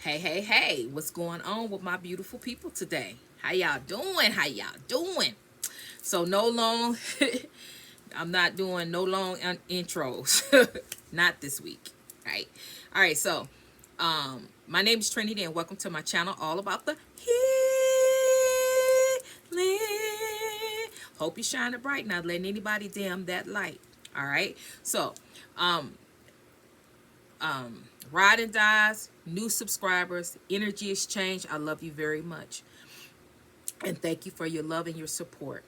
Hey, hey, hey, what's going on with my beautiful people today? How y'all doing? How y'all doing? So no long I'm not doing no long intros. Not this week. Right. All right, so my name is Trinity and welcome to my channel all about the healing. Hope you shine it bright, not letting anybody dim that light. All right. So um ride and dies, new subscribers, energy exchange. I love you very much. And thank you for your love and your support.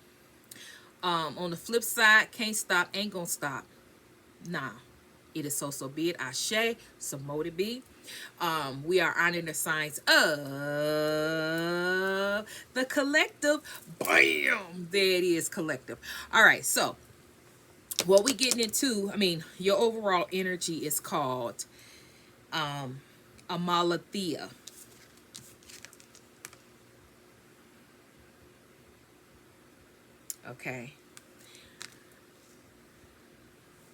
On the flip side, can't stop, ain't gonna stop. Nah. It is so be it. Ashe, so mote it be. We are honoring the signs of the collective. Bam! There it is, collective. All right, so what we getting into, your overall energy is called Amalathea. Okay.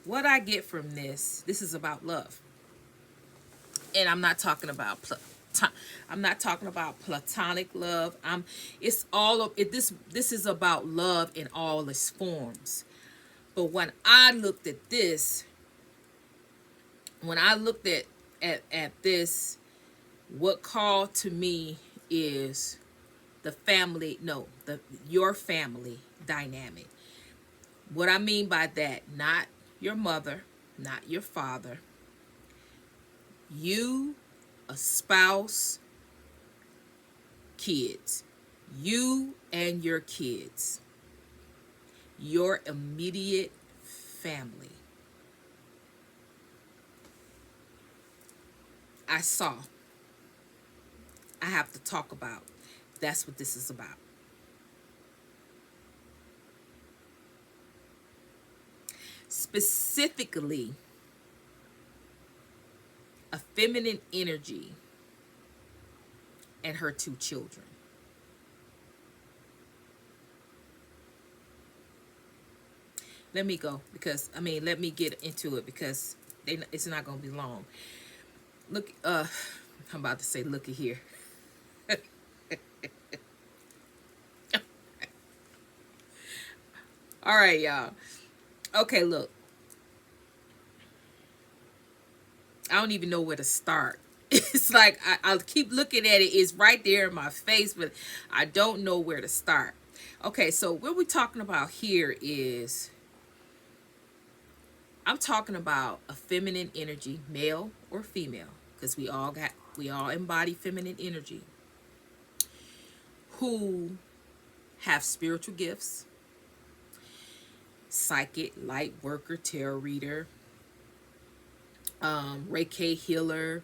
What I get from this is about love. And I'm not talking about I'm not talking about platonic love. It's all of it. This is about love in all its forms. But when I looked at this, when I looked at this, what called to me is the family, no, the your family dynamic. What I mean by that, not your mother, not your father, you, a spouse, kids, you and your kids, your immediate family. I saw. I have to talk about. That's what this is about. Specifically, a feminine energy and her two children. Let me go because let me get into it because it's not going to be long. Look, I'm about to say, looky here. All right, y'all. Okay, look. I don't even know where to start. It's like I'll keep looking at it. It's right there in my face, but I don't know where to start. Okay, so what we're talking about here is I'm talking about a feminine energy, male or female, because we all embody feminine energy, who have spiritual gifts, psychic, light worker, tarot reader, Reiki healer.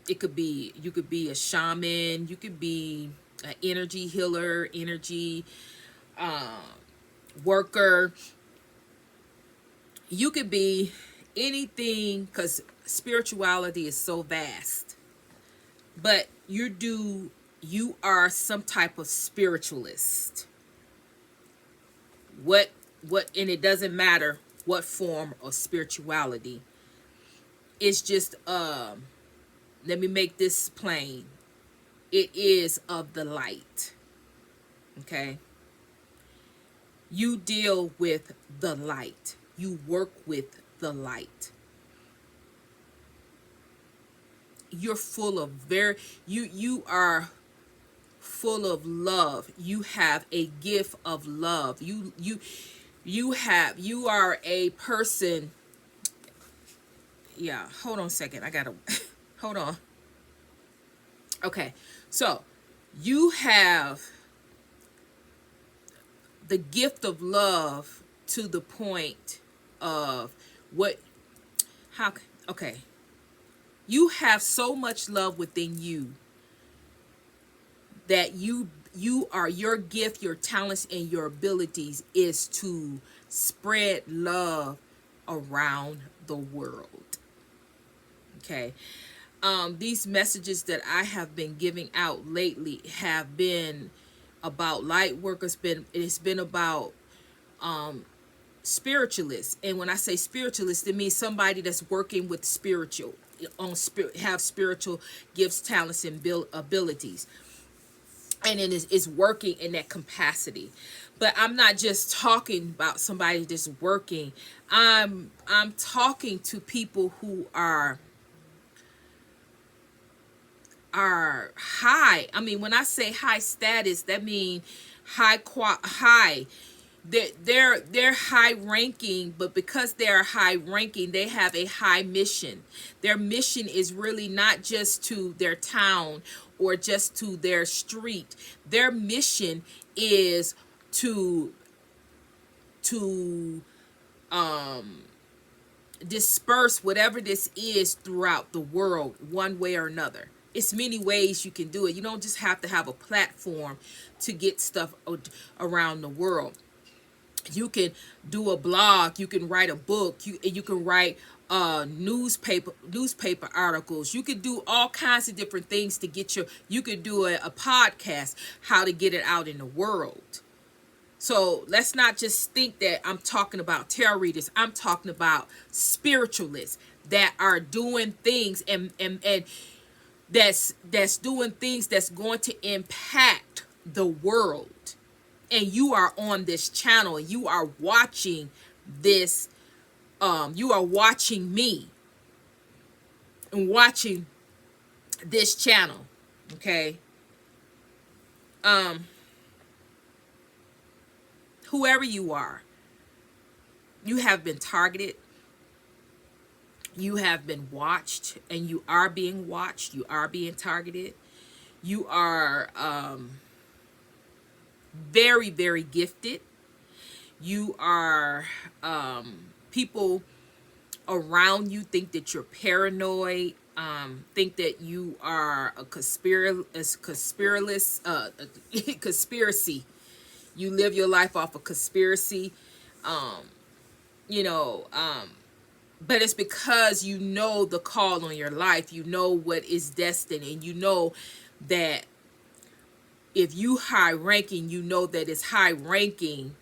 It could be, you could be a shaman, you could be an energy healer, energy worker. You could be anything because spirituality is so vast. But you are some type of spiritualist. What and it doesn't matter what form of spirituality. It's just let me make this plain. It is of the light. Okay? You deal with the light. You work with the light. You're full of you are full of love. You have a gift of love. You are a person. Yeah, hold on a second. I gotta hold on. Okay, so you have the gift of love to the point of what how okay, you have so much love within you that you are, your gift, your talents, and your abilities is to spread love around the world. Okay. These messages that I have been giving out lately have been about light work. It's been about spiritualists. And when I say spiritualist, it means somebody that's working with spiritual. on spirit, have spiritual gifts, talents, and abilities, and it is working in that capacity. But I'm not just talking about somebody that's working. I'm talking to people who are high. I mean, when I say high status, that means high. They're high ranking, but because they're high ranking, they have a high mission. Their mission is really not just to their town or just to their street. Their mission is to disperse whatever this is throughout the world, one way or another. It's many ways you can do it. You don't just have to have a platform to get stuff around the world. You can do a blog, you can write a book, you can write newspaper articles. You can do all kinds of different things to get you could do a podcast, how to get it out in the world. So let's not just think that I'm talking about tarot readers. I'm talking about spiritualists that are doing things and that's doing things that's going to impact the world. And you are on this channel and you are watching this, you are watching me and watching this channel. Okay. Whoever you are, you have been targeted. You have been watched, and you are being watched. You are being targeted. You are very, very gifted. You are people around you think that you're paranoid, think that you are a conspiracy. You live your life off of conspiracy, you know, but it's because you know the call on your life. You know what is destined, and you know that if you high ranking, you know that it's high ranking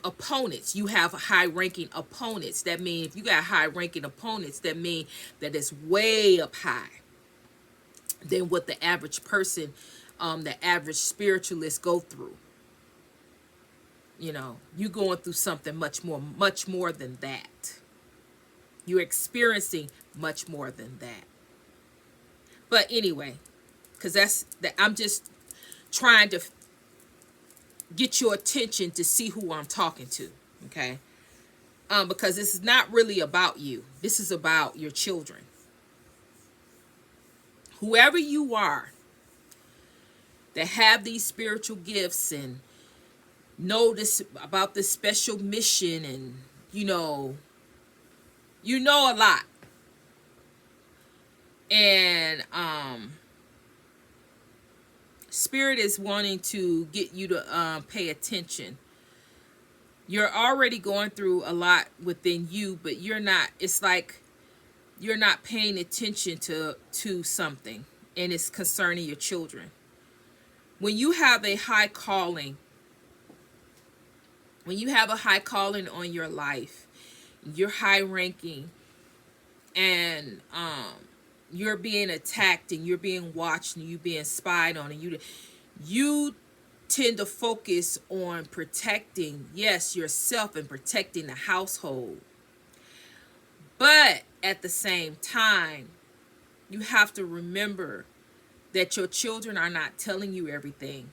opponents. You have high ranking opponents. That means if you got high ranking opponents, that means that it's way up high than what the average person, the average spiritualist go through. You know, you going through something much more than that. You're experiencing much more than that. But anyway, because I'm just trying to get your attention to see who I'm talking to. Okay. Because this is not really about you. This is about your children. Whoever you are that have these spiritual gifts and know this about this special mission, and you know a lot, and spirit is wanting to get you to pay attention. You're already going through a lot within you, but you're not, it's like you're not paying attention to something, and it's concerning your children. When you have a high calling, on your life, you're high ranking, and you're being attacked, and you're being watched, and you're being spied on, and you tend to focus on protecting, yes, yourself, and protecting the household. But at the same time, you have to remember that your children are not telling you everything.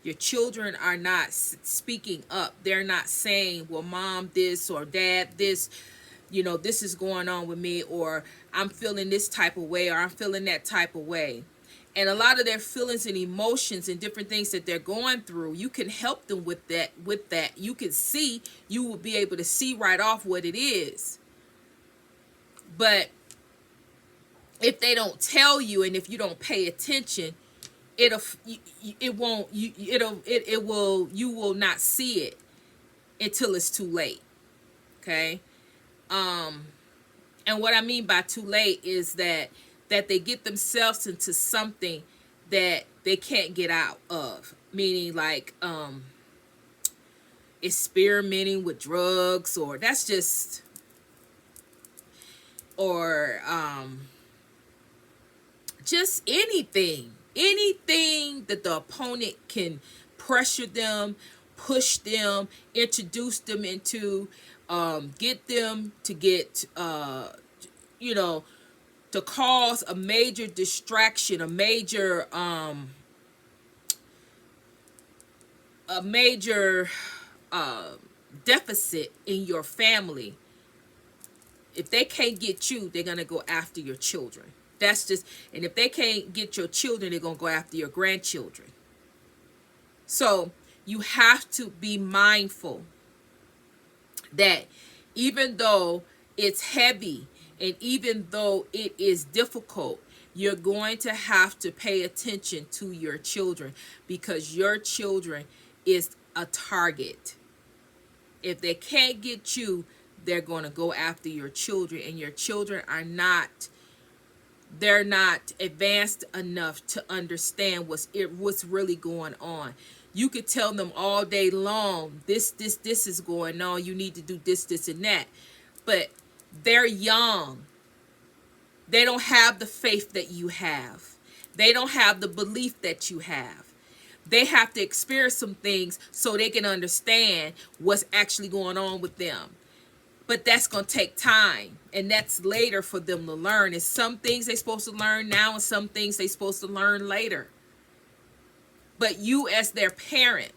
Your children are not speaking up. They're not saying, well, mom, this, or dad, this, this is going on with me, or I'm feeling this type of way, or I'm feeling that type of way. And a lot of their feelings and emotions and different things that they're going through, you can help them with that. You will be able to see right off what it is. But if they don't tell you, and if you don't pay attention, you will not see it until it's too late. Okay. And what I mean by too late is that they get themselves into something that they can't get out of, meaning like experimenting with drugs, or that's just, or just anything that the opponent can pressure them, push them, introduce them into, get them to get, you know, to cause a major distraction, a major deficit in your family. If they can't get you, they're gonna go after your children. That's just, and if they can't get your children, they're gonna go after your grandchildren. So you have to be mindful that even though it's heavy and even though it is difficult, you're going to have to pay attention to your children, because your children is a target. If they can't get you, they're going to go after your children, and your children are not, they're not advanced enough to understand what's really going on. You could tell them all day long, this is going on, you need to do this and that, but they're young. They don't have the faith that you have. They don't have the belief that you have. They have to experience some things so they can understand what's actually going on with them. But that's going to take time, and that's later for them to learn. And some things they're supposed to learn now, and some things they're supposed to learn later. But you, as their parent,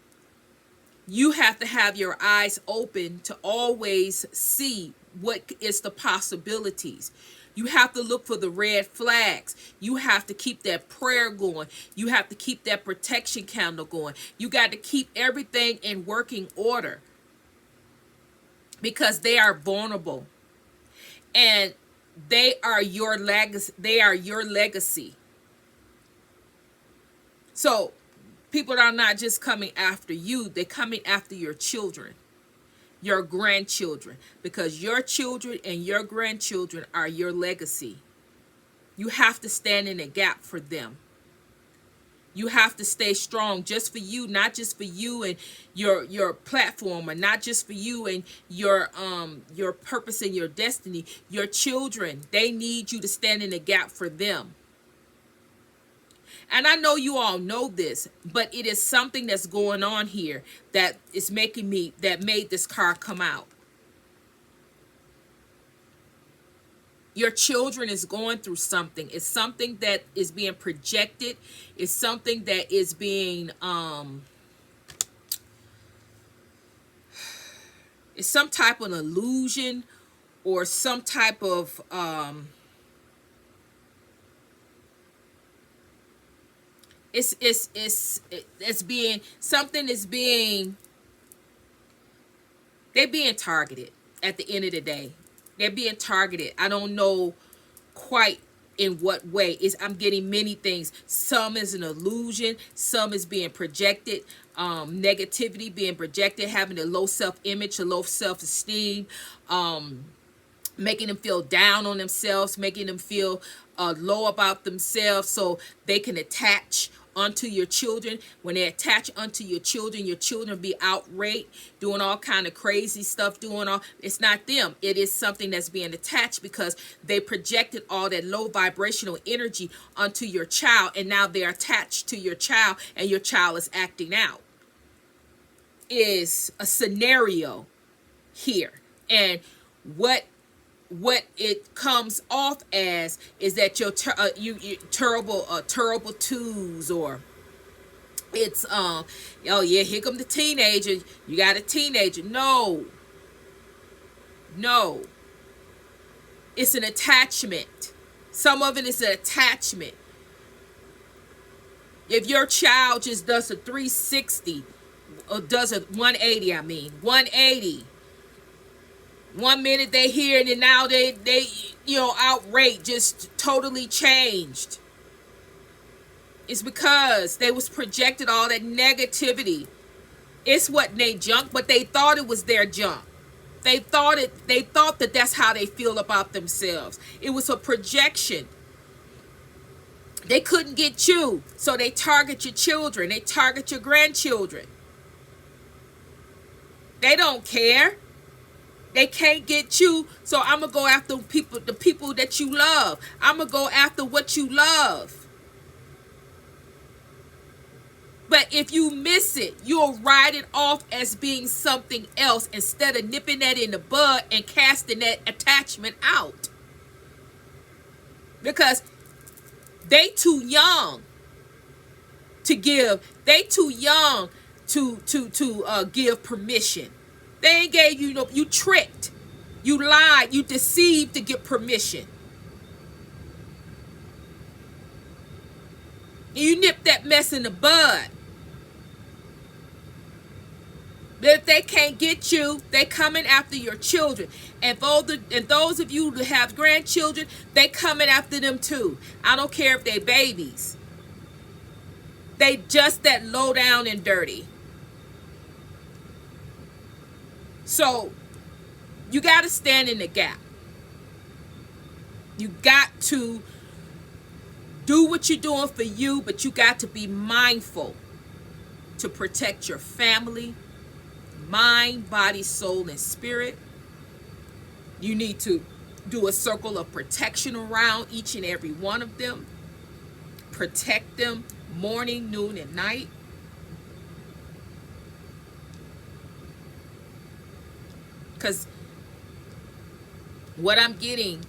you have to have your eyes open to always see what is the possibilities. You have to look for the red flags. You have to keep that prayer going. You have to keep that protection candle going. You got to keep everything in working order, because they are vulnerable, and they are your legacy. They are your legacy. So people are not just coming after you, they're coming after your children, your grandchildren, because your children and your grandchildren are your legacy. You have to stand in a gap for them. You have to stay strong, just for you, not just for you and your platform, or not just for you and your purpose and your destiny. Your children, they need you to stand in a gap for them. And I know you all know this, but it is something that's going on here that is that made this card come out. Your children is going through something. It's something that is being projected. It's something that is being, it's some type of illusion, or some type of, it's being, something is being, they're being targeted at the end of the day. They're being targeted. I don't know quite in what way. I'm getting many things. Some is an illusion. Some is being projected. Negativity being projected, having a low self-image, a low self-esteem, making them feel down on themselves, making them feel low about themselves, so they can attach unto your children. When they attach unto your children be outraged, doing all kind of crazy stuff, it's not them. It is something that's being attached, because they projected all that low vibrational energy onto your child, and now they're attached to your child, and your child is acting out. Is a scenario here, and what it comes off as is that you're terrible twos, or it's oh yeah, here come the teenager, you got a teenager. No, it's an attachment. Some of it is an attachment. If your child just does a 360, or does a 180, 180. 1 minute they hear it, and now they outraged, just totally changed. It's because they was projected all that negativity. It's what they junk, but they thought it was their junk. They thought that that's how they feel about themselves. It was a projection. They couldn't get you, so they target your children. They target your grandchildren. They don't care. They can't get you, so I'm going to go after the people that you love. I'm going to go after what you love. But if you miss it, you'll write it off as being something else instead of nipping that in the bud and casting that attachment out. Because they too young to give. They too young to give permission. They ain't gave you no. You tricked, you lied, you deceived to get permission. And you nip that mess in the bud. But if they can't get you, they coming after your children. And those of you who have grandchildren, they coming after them too. I don't care if they babies. They just that low down and dirty. So you got to stand in the gap. You got to do what you're doing for you, but you got to be mindful to protect your family, mind, body, soul, and spirit. You need to do a circle of protection around each and every one of them. Protect them morning, noon, and night. Because what I'm getting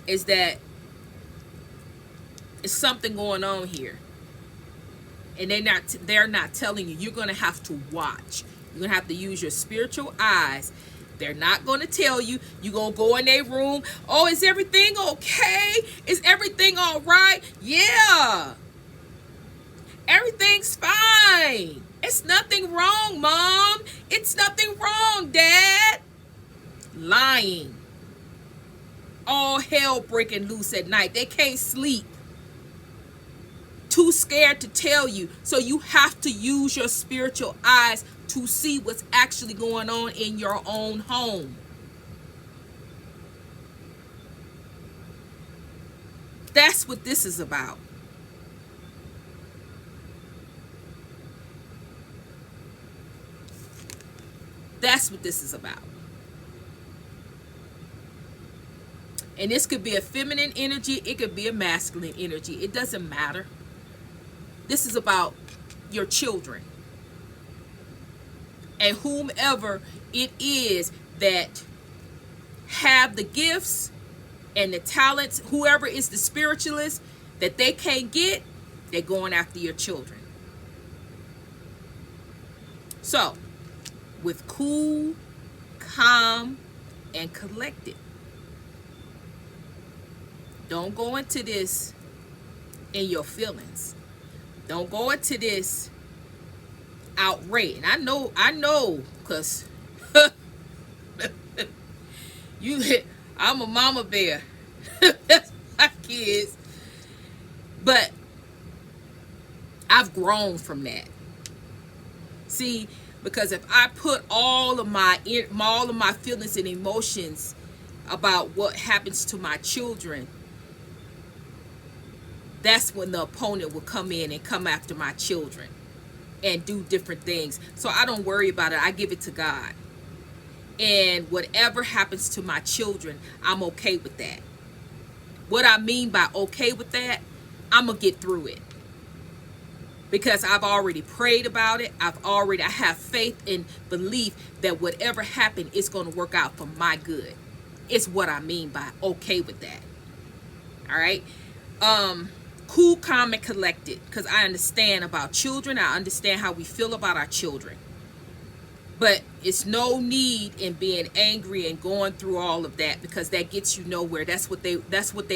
is that it's something going on here. And they're not telling you. You're going to have to watch. You're going to have to use your spiritual eyes. They're not going to tell you. You're going to go in their room. Oh, is everything okay? Is everything all right? Yeah. Everything's fine. It's nothing wrong, Mom. It's nothing wrong, Dad. Lying. All hell breaking loose at night. They can't sleep. Too scared to tell you. So you have to use your spiritual eyes to see what's actually going on in your own home. That's what this is about. That's what this is about. And this could be a feminine energy. It could be a masculine energy. It doesn't matter. This is about your children. And whomever it is that have the gifts and the talents, whoever is the spiritualist that they can't get, they're going after your children. So, with cool, calm, and collected. Don't go into this in your feelings. Don't go into this outrage. And I know, because I'm a mama bear. That's my kids. But I've grown from that. See, because if I put all of my feelings and emotions about what happens to my children, that's when the opponent will come in and come after my children and do different things. So I don't worry about it. I give it to God. And whatever happens to my children, I'm okay with that. What I mean by okay with that, I'm going to get through it. Because I've already prayed about it. I have faith and belief that whatever happened is going to work out for my good. It's what I mean by okay with that. All right. Cool, calm, and collected. Because I understand about children. I understand how we feel about our children. But it's no need in being angry and going through all of that, because that gets you nowhere. That's what they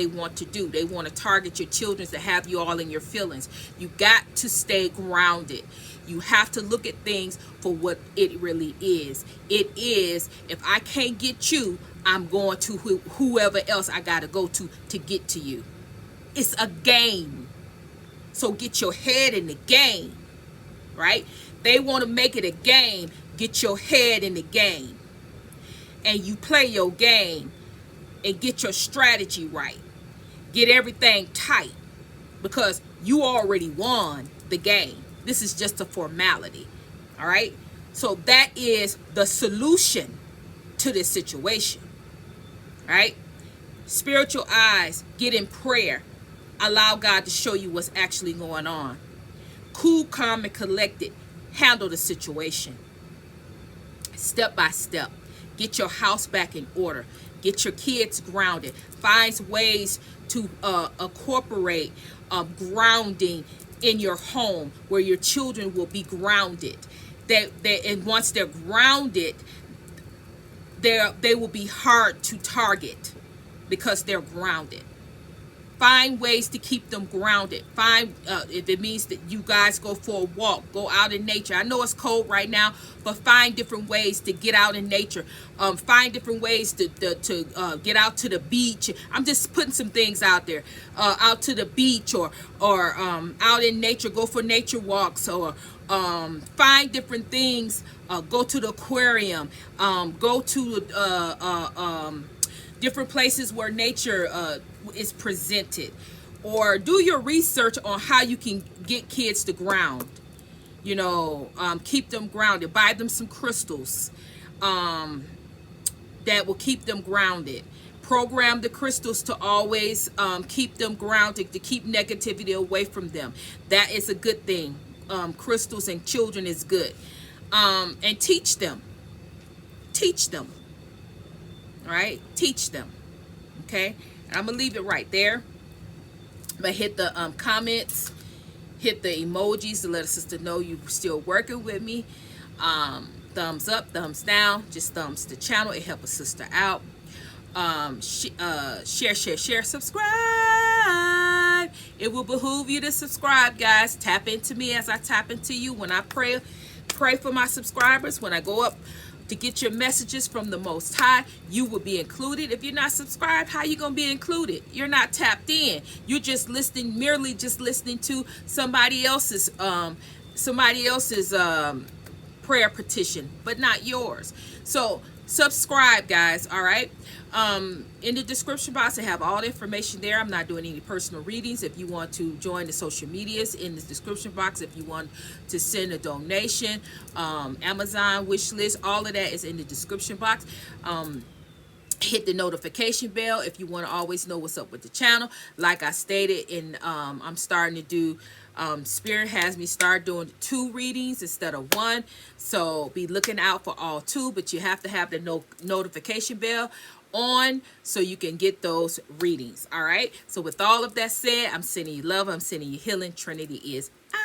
want to do. They want to target your children to have you all in your feelings. You got to stay grounded. You have to look at things for what it really is. It is, if I can't get you, I'm going to whoever else I got to go to get to you. It's a game. So get your head in the game, right? They want to make it a game. Get your head in the game. And you play your game and get your strategy right. Get everything tight, because you already won the game. This is just a formality. All right? So that is the solution to this situation, right? Spiritual eyes, get in prayer. Allow God to show you what's actually going on. Cool, calm, and collected. Handle the situation. Step by step. Get your house back in order. Get your kids grounded. Find ways to incorporate grounding in your home where your children will be grounded. And once they're grounded, they will be hard to target because they're grounded. Find ways to keep them grounded. Find if it means that you guys go for a walk, go out in nature. I know it's cold right now, but find different ways to get out in nature. Find different ways to get out to the beach. I'm just putting some things out there. Out to the beach or out in nature. Go for nature walks or find different things. Go to the aquarium. Go to different places where nature is presented, or do your research on how you can get kids to ground. Keep them grounded. Buy them some crystals that will keep them grounded. Program the crystals to always keep them grounded, to keep negativity away from them. That is a good thing. Crystals and children is good. And teach them. All right, teach them. Okay, and I'm gonna leave it right there. But hit the comments, hit the emojis to let a sister know you're still working with me. Thumbs up, thumbs down, just thumbs the channel. It helps a sister out. Share, subscribe. It will behoove you to subscribe, guys. Tap into me as I tap into you. When I pray for my subscribers. When I go up to get your messages from the Most High, you will be included. If you're not subscribed, how you gonna be included? You're not tapped in. You're just listening, merely just listening to somebody else's prayer petition, but not yours. So subscribe, guys. All right. In the description box, I have all the information there. I'm not doing any personal readings. If you want to join the social medias, in the description box. If you want to send a donation, Amazon wish list, all of that is in the description box. Hit the notification bell if you want to always know what's up with the channel. Like I stated, I'm starting to do Spirit has me start doing 2 readings instead of 1, so be looking out for all 2, but you have to have the notification bell on so you can get those readings. All right, so with all of that said, I'm sending you love, I'm sending you healing. Trinity is out.